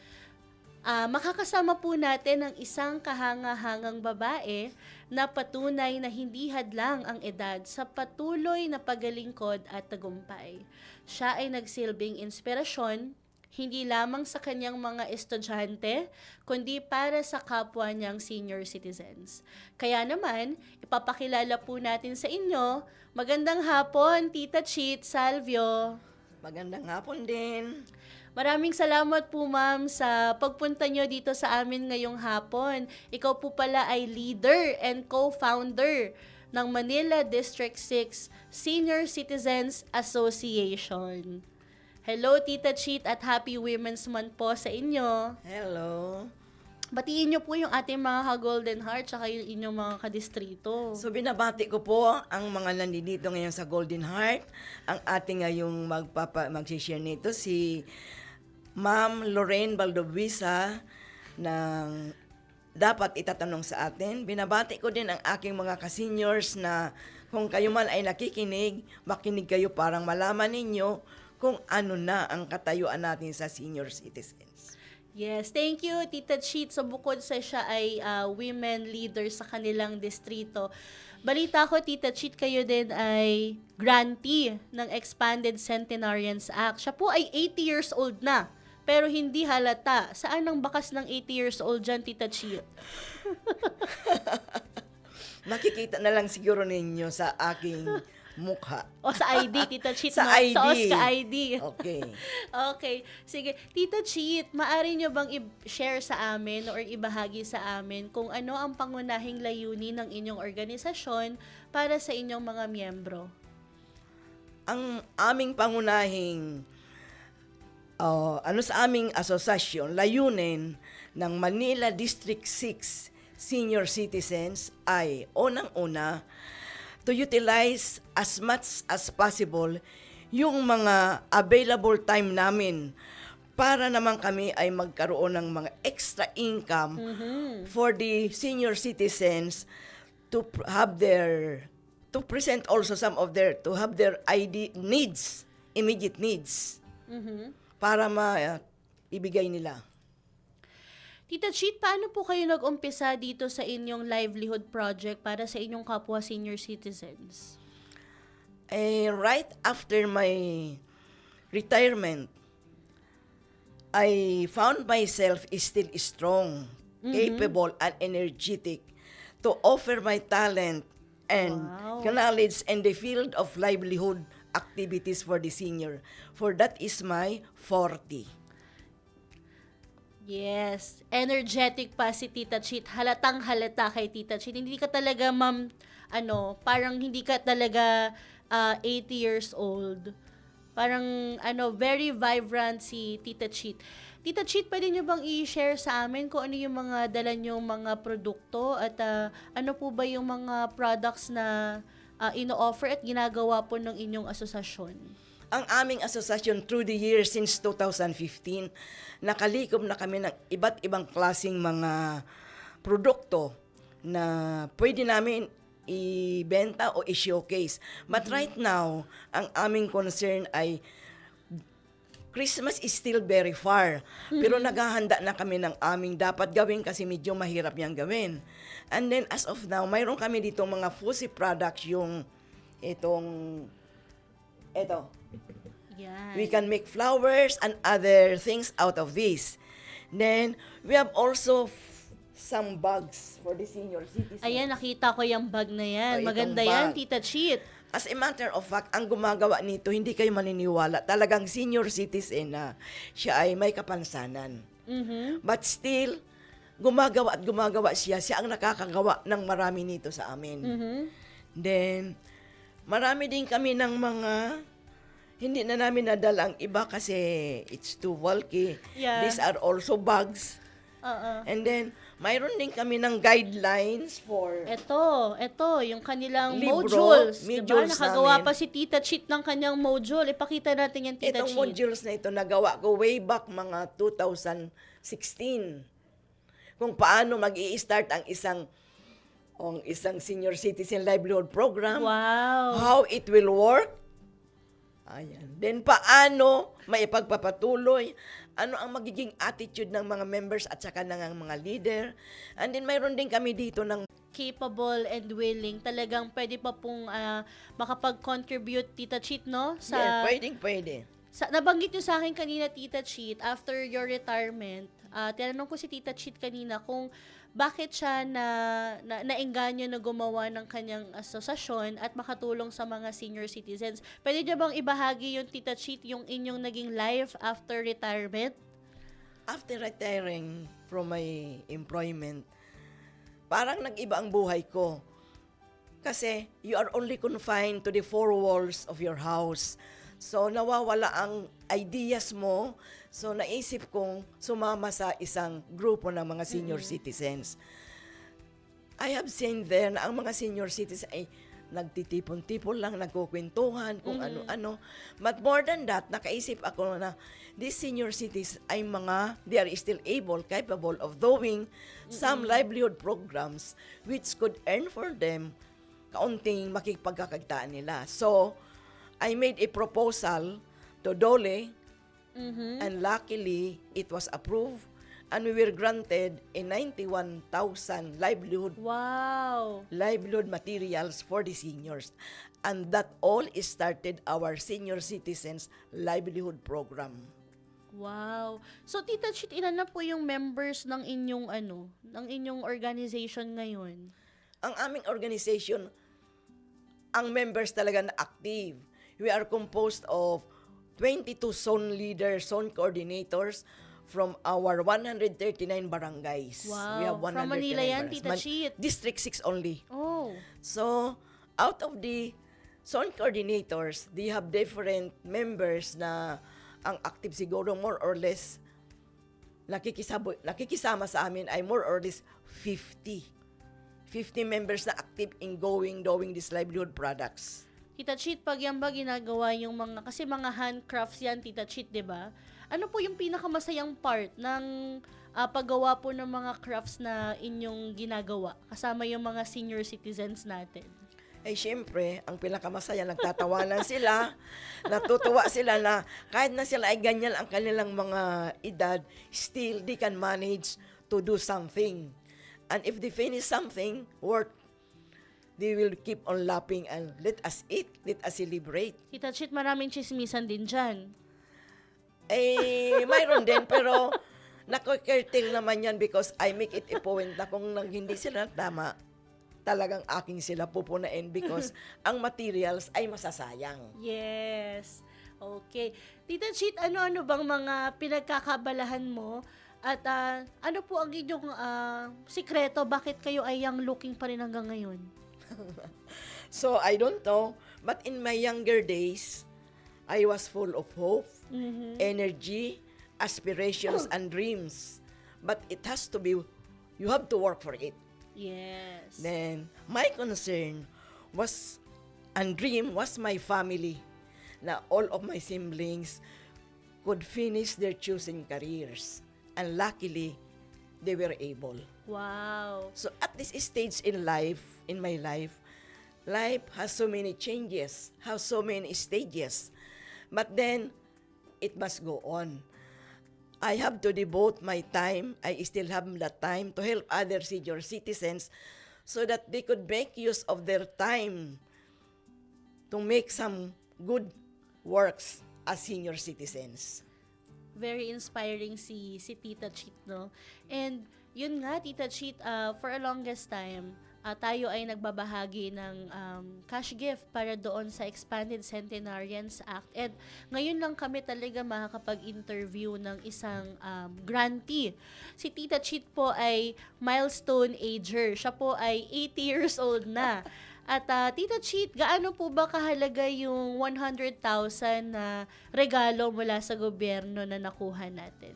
makakasama po natin ang isang kahanga-hangang babae na patunay na hindi hadlang ang edad sa patuloy na paglingkod at tagumpay. Siya ay nagsilbing inspirasyon, hindi lamang sa kanyang mga estudyante, kundi para sa kapwa niyang senior citizens. Kaya naman, ipapakilala po natin sa inyo, magandang hapon, Tita Cheet Salvio. Magandang hapon din. Maraming salamat po, ma'am, sa pagpunta nyo dito sa amin ngayong hapon. Ikaw po pala ay leader and co-founder ng Manila District 6 Senior Citizens Association. Hello, Tita Cheet, at Happy Women's Month po sa inyo. Hello. Batiin nyo po yung ating mga ka-Golden Heart tsaka yung inyong mga kadistrito. So binabati ko po ang mga nandito ngayon sa Golden Heart. Ang ating ngayong mag-share nito si Ma'am Lorraine Valdovisa ng dapat itatanong sa atin. Binabati ko din ang aking mga ka-seniors na kung kayo man ay nakikinig, makinig kayo parang malaman ninyo kung ano na ang katayuan natin sa senior citizens. Yes, thank you, Tita Cheet. So bukod sa siya ay women leader sa kanilang distrito, balita ko, Tita Cheet, kayo din ay grantee ng Expanded Centenarians Act. Siya po ay 80 years old na, pero hindi halata. Saan ang bakas ng 80 years old dyan, Tita Cheet? Makikita na lang siguro ninyo sa aking mukha. O sa ID, Tita Cheet. Sa no? ID. Sa OSCA ID. Okay. Okay. Sige. Tita Cheet, maaari nyo bang i-share sa amin or ibahagi sa amin kung ano ang pangunahing layunin ng inyong organisasyon para sa inyong mga miyembro? Ang aming pangunahing sa aming asosasyon, layunin ng Manila District 6 Senior Citizens ay unang-una to utilize as much as possible yung mga available time namin para naman kami ay magkaroon ng mga extra income for the senior citizens to have to present also some of to have their needs, immediate needs, para ibigay nila. Tita Cheet, paano po kayo nag-umpisa dito sa inyong livelihood project para sa inyong kapwa senior citizens? Right after my retirement, I found myself still strong, capable, and energetic to offer my talent and knowledge in the field of livelihood activities for the senior. For that is my 40. Yes, energetic pa si Tita Cheet. Halatang halata kay Tita Cheet. Hindi ka talaga, ma'am, parang hindi ka talaga 80 years old. Parang, very vibrant si Tita Cheet. Tita Cheet, pwede nyo bang i-share sa amin kung ano yung mga dala nyong mga produkto at ano po ba yung mga products na ino-offer at ginagawa po ng inyong asosasyon? Ang aming asosasyon through the years since 2015, nakalikom na kami ng iba't ibang klaseng mga produkto na pwede namin ibenta o i-showcase. But right now, ang aming concern ay Christmas is still very far. Pero naghahanda na kami ng aming dapat gawin kasi medyo mahirap niyang gawin. And then as of now, mayroon kami dito mga fussy products, yung ito. Yan. We can make flowers and other things out of this. Then, we have also some bags for the senior citizens. Ayan, nakita ko yung bag na yan. Maganda itong yan, bag. Tita Cheet. As a matter of fact, ang gumagawa nito, hindi kayo maniniwala. Talagang senior citizen na siya ay may kapansanan. But still, gumagawa at gumagawa siya. Siya ang nakakagawa ng marami nito sa amin. Then, marami din kami ng mga hindi na namin nadala ang iba kasi it's too bulky. Yeah. These are also bags. And then, mayroon din kami ng guidelines for Ito, yung kanilang Libro, modules. Diba? modules Nakagawa namin. pa si Tita Cheat ng kanyang module. Ipakita natin yan, Tita itong Cheat. modules na ito nagawa ko way back mga 2016. Kung paano mag-i-start ang isang senior citizen livelihood program. Wow. How it will work. Ayan. Then paano maipagpapatuloy, ano ang magiging attitude ng mga members at saka ng mga leader. And then mayroon din kami dito ng Capable and willing. Talagang pwede pa pong makapag-contribute, Tita Cheat, no? pwede. Nabanggit nyo sa akin kanina, Tita Cheat, after your retirement, tinanong ko si Tita Cheat kanina kung bakit siya naengganyo na gumawa ng kanyang asosasyon at makatulong sa mga senior citizens. Pwede niyo bang ibahagi yung, Tita Cheat, yung inyong naging life after retirement? After retiring from my employment, parang nag-iba ang buhay ko. Kasi you are only confined to the four walls of your house. So nawawala ang ideas mo. So naisip kong sumama sa isang grupo ng mga senior citizens. I have seen there na ang mga senior citizens ay nagtitipon-tipon lang, nagkukwentuhan kung ano-ano. But more than that, nakaisip ako na these senior citizens ay they are still capable of doing some livelihood programs which could earn for them kaunting makipagkakakitaan nila. So, I made a proposal to Dole, and luckily, it was approved, and we were granted a 91,000 livelihood materials for the seniors. And that all started our senior citizens livelihood program. Wow. So, Tita Cheat, ilan na po yung members ng inyong organization ngayon? Ang aming organization, ang members talaga na active. We are composed of 22 zone leaders, zone coordinators from our 139 barangays. Wow. We have 139 From Manila yan, barangays. Tita Cheat? District 6 only. Oh. So, out of the zone coordinators, they have different members na ang active siguro more or less nakikisama sa amin ay more or less 50 members na active in doing these livelihood products. Tita Cheat, pag yan ba ginagawa yung kasi mga handcrafts yan, Tita Cheat, di ba? Ano po yung pinakamasayang part ng paggawa po ng mga crafts na inyong ginagawa kasama yung mga senior citizens natin? Eh, syempre, ang pinakamasaya, nagtatawanan sila, natutuwa sila na kahit na sila ay ganyan ang kanilang mga edad, still they can manage to do something. And if they finish something, they will keep on laughing and let us eat, let us celebrate. Tita Cheat, maraming chismisan din dyan. Eh, mayroon din, pero nako-curtail naman yan because I make it a point na kung hindi sila tama, talagang aking sila pupunain because ang materials ay masasayang. Yes. Okay. Tita Cheat, ano-ano bang mga pinagkakabalahan mo? At ano po ang inyong sikreto? Bakit kayo ay young looking pa rin hanggang ngayon? So, I don't know. But in my younger days, I was full of hope, energy, aspirations, and dreams. But it has to be, you have to work for it. Yes. Then, my concern was, and dream was my family. Na all of my siblings could finish their chosen careers. And luckily, they were able. Wow. So at this stage in life, in my life has so many changes, has so many stages. But then, it must go on. I have to devote my time. I still have that time to help other senior citizens so that they could make use of their time to make some good works as senior citizens. Very inspiring si Tita Cheat, no? And yun nga, Tita Cheat, for a longest time, tayo ay nagbabahagi ng cash gift para doon sa Expanded Centenarians Act. And ngayon lang kami talaga makakapag-interview ng isang grantee. Si Tita Cheat po ay milestone ager. Siya po ay 80 years old na. At Tita Cheat, gaano po ba kahalaga yung 100,000 na regalo mula sa gobyerno na nakuha natin?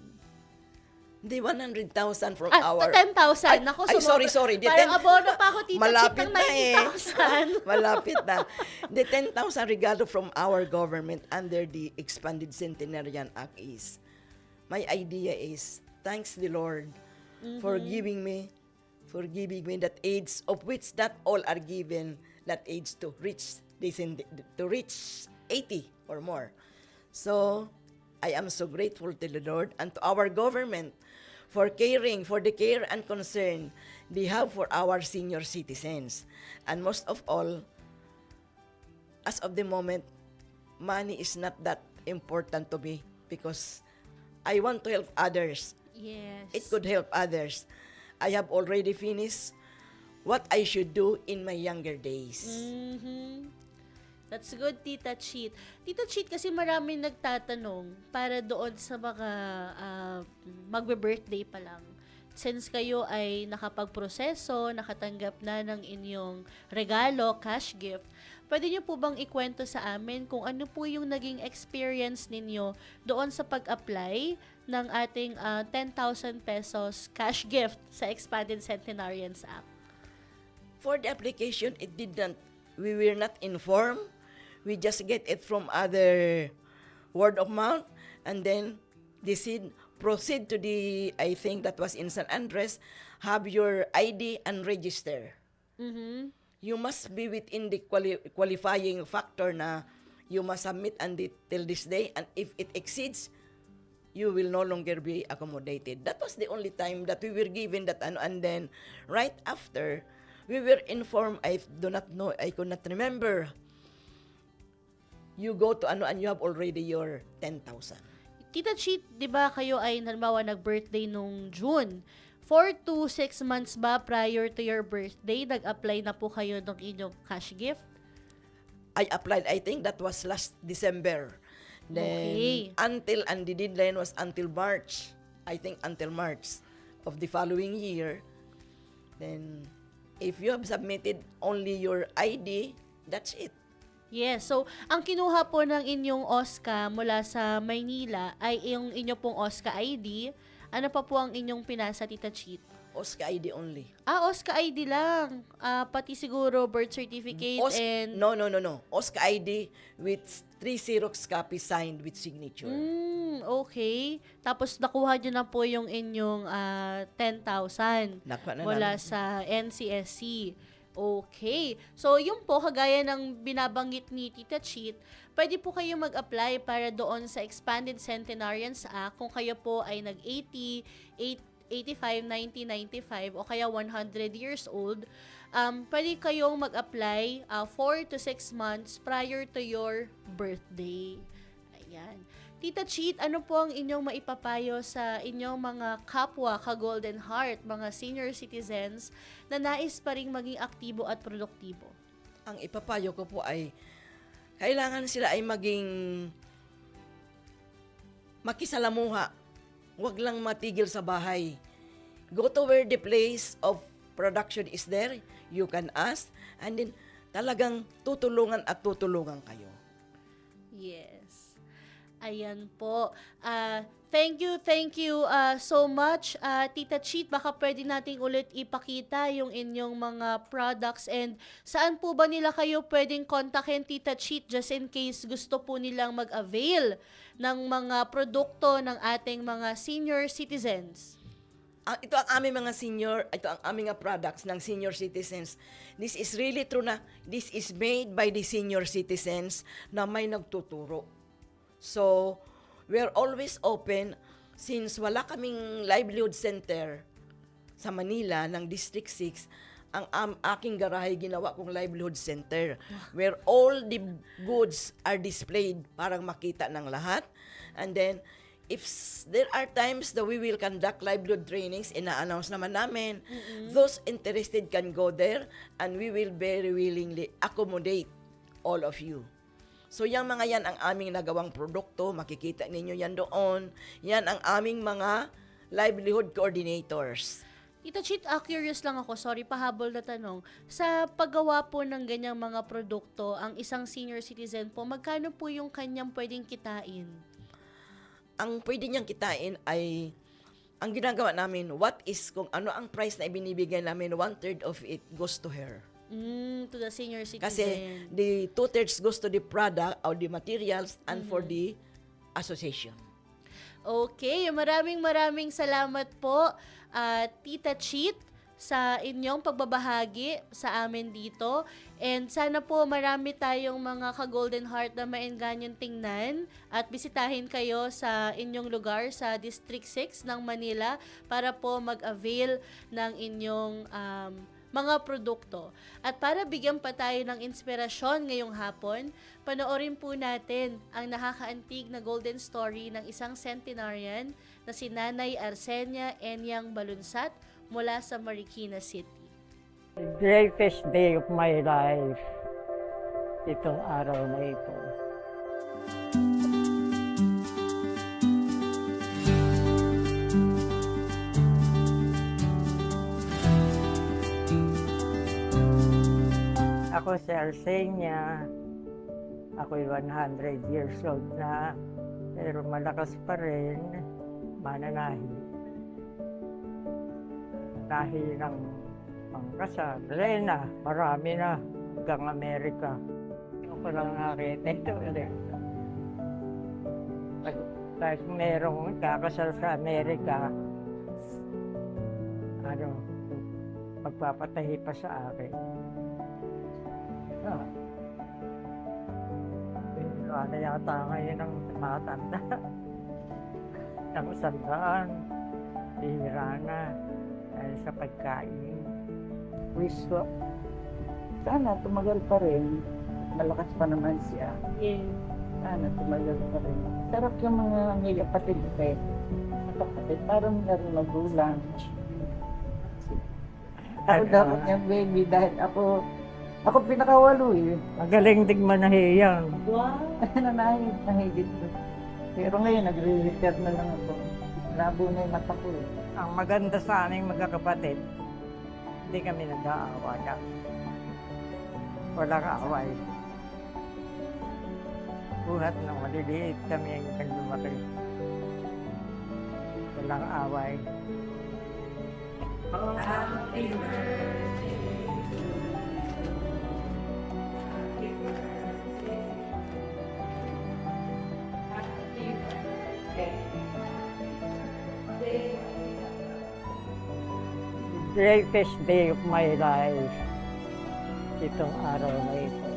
The 100,000 from Ah, our... 10,000. Naku, ay, sorry. The Parang 10 abono pa ako, Tita Chit, Malapit ng na eh. 90,000. Malapit na. The 10,000 regalo from our government under the expanded Centenarian Act is, my idea is, thanks the Lord for giving me that age, of which not all are given that age to reach 80 or more. So, I am so grateful to the Lord and to our government for caring for the care and concern they have for our senior citizens. And most of all, as of the moment, money is not that important to me because I want to help others. Yes. It could help others. I have already finished what I should do in my younger days. That's good, Tita Chit. Tita Chit, kasi maraming nagtatanong para doon sa mga magbe-birthday pa lang. Since kayo ay nakapagproseso, nakatanggap na ng inyong regalo, cash gift, pwede niyo po bang ikwento sa amin kung ano po yung naging experience ninyo doon sa pag-apply ng ating 10,000 pesos cash gift sa Expanded Centenarians Act? For the application, we were not informed. We just get it from other word of mouth and then proceed to the, I think that was in San Andres, have your ID and register. You must be within the qualifying factor na you must submit until this day, and if it exceeds, you will no longer be accommodated. That was the only time that we were given that, and then right after, we were informed, I do not know, I could not remember, you go to and you have already your 10,000. Tita Chit, di ba kayo ay halimbawa nag-birthday nung June? 4 to 6 months ba prior to your birthday, nag-apply na po kayo ng inyong cash gift? I applied, I think that was last December. Then, and the deadline was until March. I think until March of the following year. Then, if you have submitted only your ID, that's it. Yes, so ang kinuha po ng inyong OSCA mula sa Maynila ay yung inyo pong OSCA ID. Ano pa po ang inyong pinasa, Tita Chit? OSCA ID only. OSCA ID lang. Pati siguro birth certificate and... No. OSCA ID with 3 Xerox copies signed with signature. Okay. Tapos nakuha nyo na po yung inyong 10,000 mula sa NCSC. Okay. So, yun po, kagaya ng binabanggit ni Tita Chit, pwede po kayo mag-apply para doon sa Expanded Centenarians Act kung kayo po ay nag-80, 85, 90, 95, o kaya 100 years old. Pwede kayong mag-apply 4 to 6 months prior to your birthday. Ayan. Tita Chit, ano po ang inyong maipapayo sa inyong mga kapwa ka-Golden Heart, mga senior citizens na nais pa ring maging aktibo at produktibo? Ang ipapayo ko po ay kailangan sila ay maging makisalamuha. Huwag lang matigil sa bahay. Go to where the place of production is there. You can ask. And then talagang tutulungan at tutulungan kayo. Yes. Ayan po. Thank you so much, Tita Chit. Baka pwede nating ulit ipakita yung inyong mga products and saan po ba nila kayo pwedeng kontakin, Tita Chit, just in case gusto po nilang mag-avail ng mga produkto ng ating mga senior citizens. Ito ang aming mga products ng senior citizens. This is really true na this is made by the senior citizens na may nagtuturo. So, we're always open since wala kaming livelihood center sa Manila ng District 6. Ang aking garahe ginawa kong livelihood center where all the goods are displayed parang makita ng lahat. And then, if there are times that we will conduct livelihood trainings, ina-announce naman namin, those interested can go there and we will very willingly accommodate all of you. So, yung mga yan ang aming nagawang produkto. Makikita ninyo yan doon. Yan ang aming mga livelihood coordinators. Tita Chit, curious lang ako. Sorry, pahabol na tanong. Sa paggawa po ng ganyang mga produkto, ang isang senior citizen po, magkano po yung kanyang pwedeng kitain? Ang pwede niyang kitain ay ang ginagawa namin, kung ano ang price na ibinibigay namin, 1/3 of it goes to her. To the senior citizen. Kasi the 2/3 goes to the product or the materials and for the association. Okay, maraming salamat po, Tita Cheat, sa inyong pagbabahagi sa amin dito. And sana po marami tayong mga ka-Golden Heart na maengganyon tingnan at bisitahin kayo sa inyong lugar sa District 6 ng Manila para po mag-avail ng inyong mga produkto. At para bigyan pa tayo ng inspirasyon ngayong hapon, panoorin po natin ang nakakaantig na golden story ng isang centenarian na si Nanay Arsenia Enyang Balunsat mula sa Marikina City. The greatest day of my life, itong araw na ito. Ako si Arsenia, ako'y 100 years old na, pero malakas pa rin, mananahi. Dahil ng pangkasal, Rena, marami na, hanggang Amerika. Ako lang nakita ito ulit. Pag merong kakasal sa Amerika, magpapatahi pa sa akin. Ano yata ngayon ang matanda ng sandaan, hihira na dahil sa pagkain. Wish ko, sana tumagal pa rin, malakas pa naman siya. Sana tumagal pa rin. Sarap yung mga nilapatid ko parang meron magulang. Ako dapat yung baby dahil ako pinakawalo eh. Magaling din manahiyang. Wow! Nahigit ko. Pero ngayon, nagre-repair na lang ako. Labo na yung mata ko eh. Ang maganda sa aming magkakapatid, hindi kami nag-aawa. Walang away. Buhat ng maliliit kami ang lumaki. Walang away. Happy birthday. The greatest day of my life, itong araw na ito.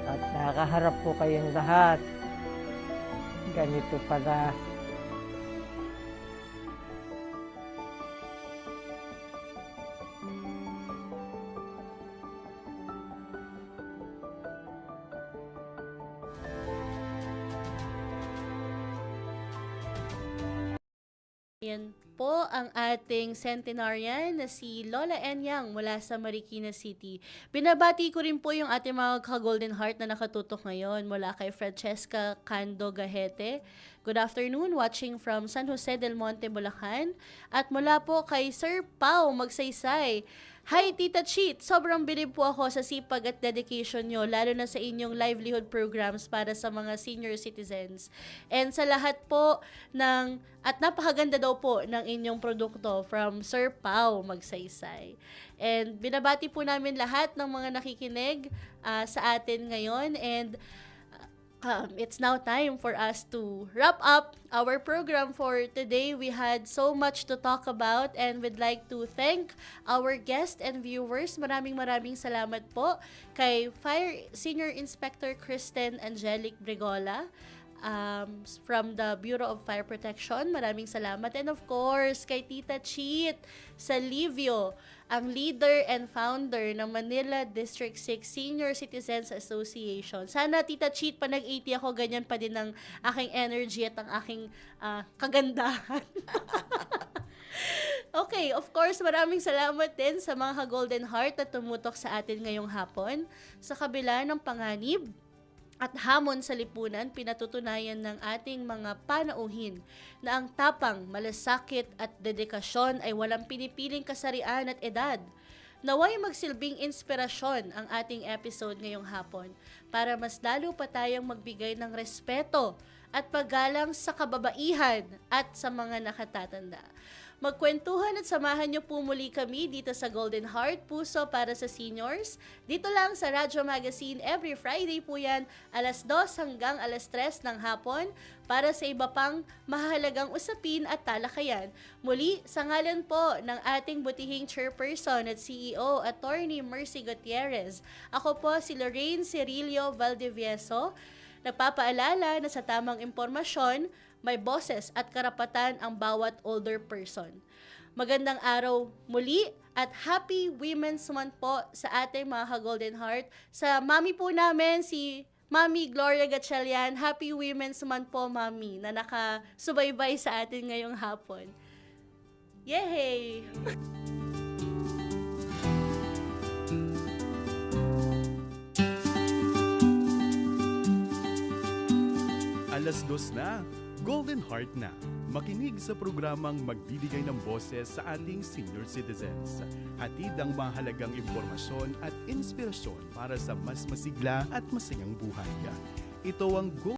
At nakaharap po kayong lahat. Ganito pala. Yan po ang ating centenarian na si Lola Enyang mula sa Marikina City. Binabati ko rin po yung ating mga ka-Golden Heart na nakatutok ngayon mula kay Francesca Cando Gahete. Good afternoon, watching from San Jose del Monte, Bulacan. At mula po kay Sir Pao Magsaysay. Hi, Tita Cheat! Sobrang bilib po ako sa sipag at dedication nyo, lalo na sa inyong livelihood programs para sa mga senior citizens. And sa lahat po at napakaganda daw po ng inyong produkto from Sir Pao Magsaysay. And binabati po namin lahat ng mga nakikinig sa atin ngayon. And it's now time for us to wrap up our program for today. We had so much to talk about and we'd like to thank our guests and viewers. Maraming salamat po kay Fire Senior Inspector Kristen Angelic Brigola from the Bureau of Fire Protection. Maraming salamat. And of course, kay Tita Cheat Salivio, ang leader and founder ng Manila District 6 Senior Citizens Association. Sana, Tita Cheat, pa nag-80 ako, ganyan pa din ang aking energy at ang aking kagandahan. Okay, of course, maraming salamat din sa mga Golden Heart na tumutok sa atin ngayong hapon. Sa kabila ng panganib at hamon sa lipunan, pinatutunayan ng ating mga panauhin na ang tapang, malasakit at dedikasyon ay walang pinipiling kasarian at edad. Naway magsilbing inspirasyon ang ating episode ngayong hapon para mas lalo pa tayong magbigay ng respeto at paggalang sa kababaihan at sa mga nakatatanda. Magkwentuhan at samahan niyo po muli kami dito sa Golden Heart, puso para sa seniors. Dito lang sa Radyo Magazine, every Friday po yan, alas 2 hanggang alas 3 ng hapon, para sa iba pang mahalagang usapin at talakayan. Muli, sa ngalan po ng ating butihing chairperson at CEO, Attorney Mercy Gutierrez, ako po si Lorraine Cirillo Valdevieso, nagpapaalala na sa tamang impormasyon, may boses at karapatan ang bawat older person. Magandang araw muli at Happy Women's Month po sa ating mga Golden Heart. Sa mami po namin, si Mami Gloria Gatchalian, Happy Women's Month po, Mami, na nakasubaybay sa atin ngayong hapon. Yay! Alas 2 na, Golden Heart na. Makinig sa programang magbibigay ng boses sa ating senior citizens. Hatid ang mahalagang impormasyon at inspirasyon para sa mas masigla at masayang buhay. Ito ang